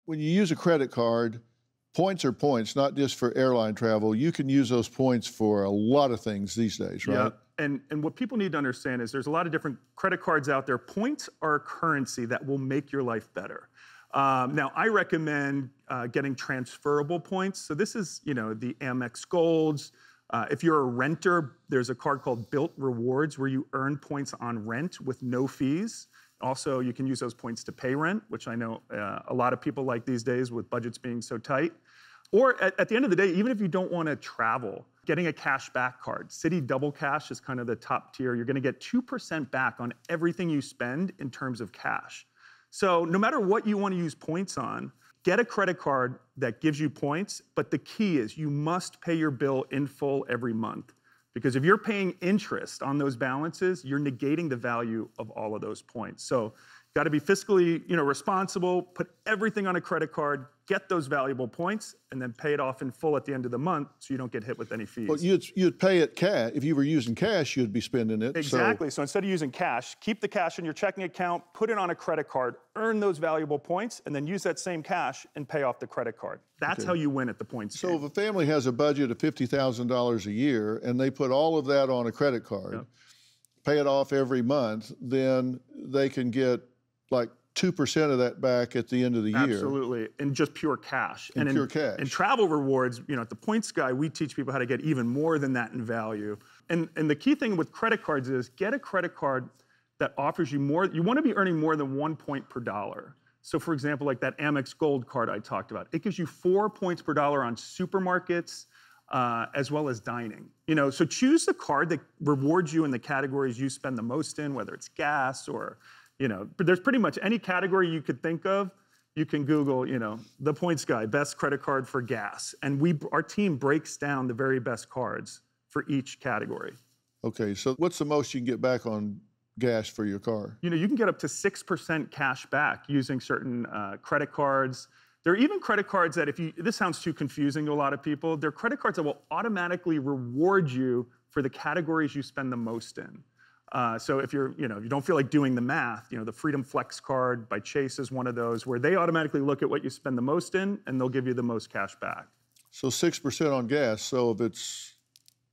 when you use a credit card, points are points, not just for airline travel. You can use those points for a lot of things these days, right? Yeah. And what people need to understand is there's a lot of different credit cards out there. Points are a currency that will make your life better. Now, I recommend getting transferable points. So this is, the Amex Golds. If you're a renter, there's a card called Built Rewards where you earn points on rent with no fees. Also, you can use those points to pay rent, which I know a lot of people like these days with budgets being so tight. Or at the end of the day, even if you don't want to travel, getting a cash back card. Citi Double Cash is kind of the top tier. You're going to get 2% back on everything you spend in terms of cash. So no matter what you want to use points on, get a credit card that gives you points, but the key is you must pay your bill in full every month. Because if you're paying interest on those balances, you're negating the value of all of those points. So got to be fiscally, responsible, put everything on a credit card, get those valuable points, and then pay it off in full at the end of the month so you don't get hit with any fees. Well, you'd pay it cash. If you were using cash, you'd be spending it. Exactly. So instead of using cash, keep the cash in your checking account, put it on a credit card, earn those valuable points, and then use that same cash and pay off the credit card. That's how you win at the points game. So if a family has a budget of $50,000 a year and they put all of that on a credit card, pay it off every month, then they can get like 2% of that back at the end of the year. Absolutely, in just pure cash. In pure cash. And travel rewards, at the Points Guy, we teach people how to get even more than that in value. And the key thing with credit cards is get a credit card that offers you more. You want to be earning more than 1 point per dollar. So for example, like that Amex Gold card I talked about, it gives you 4 points per dollar on supermarkets, as well as dining. So choose the card that rewards you in the categories you spend the most in, whether it's gas or, but there's pretty much any category you could think of. You can Google, the Points Guy, best credit card for gas. And our team breaks down the very best cards for each category. Okay, so what's the most you can get back on gas for your car? You can get up to 6% cash back using certain credit cards. There are even credit cards that this sounds too confusing to a lot of people, they're credit cards that will automatically reward you for the categories you spend the most in. So if you don't feel like doing the math, the Freedom Flex card by Chase is one of those where they automatically look at what you spend the most in and they'll give you the most cash back. So 6% on gas. So if it's,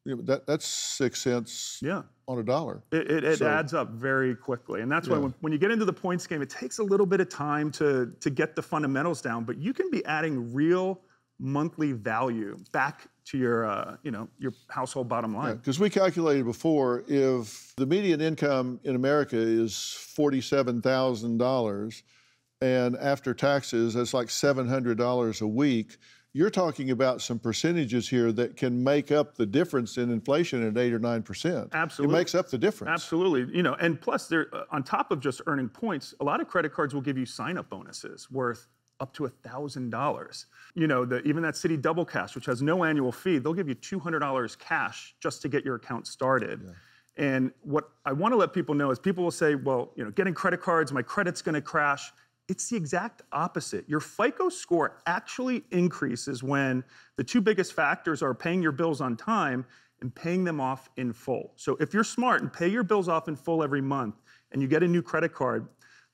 that's 6 cents on a dollar. It adds up very quickly. And that's why when you get into the points game, it takes a little bit of time to get the fundamentals down, but you can be adding real monthly value back to your household bottom line. Because we calculated before, if the median income in America is $47,000, and after taxes, that's like $700 a week, you're talking about some percentages here that can make up the difference in inflation at 8 or 9%. Absolutely. It makes up the difference. Absolutely. And plus, on top of just earning points, a lot of credit cards will give you sign-up bonuses worth up to $1,000. Even that Citi Double Cash, which has no annual fee, they'll give you $200 cash just to get your account started. Yeah. And what I want to let people know is people will say, well, getting credit cards, my credit's going to crash. It's the exact opposite. Your FICO score actually increases when the two biggest factors are paying your bills on time and paying them off in full. So if you're smart and pay your bills off in full every month and you get a new credit card,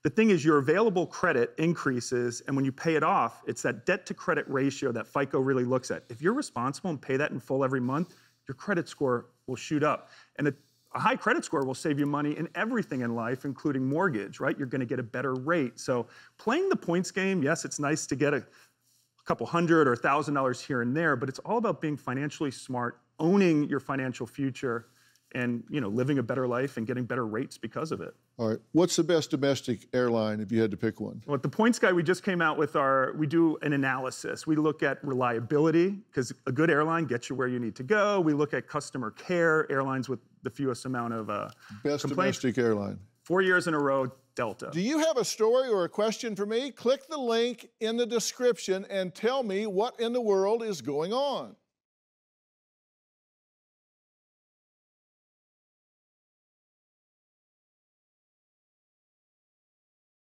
the thing is your available credit increases, and when you pay it off, it's that debt to credit ratio that FICO really looks at. If you're responsible and pay that in full every month, your credit score will shoot up. And a high credit score will save you money in everything in life, including mortgage, right? You're gonna get a better rate. So playing the points game, yes, it's nice to get a couple $100 or $1,000 here and there, but it's all about being financially smart, owning your financial future, and living a better life and getting better rates because of it. All right, what's the best domestic airline if you had to pick one? Well, at the Points Guy, we just came out with we do an analysis. We look at reliability, because a good airline gets you where you need to go. We look at customer care, airlines with the fewest amount of best complaints. Domestic airline. 4 years in a row, Delta. Do you have a story or a question for me? Click the link in the description and tell me what in the world is going on.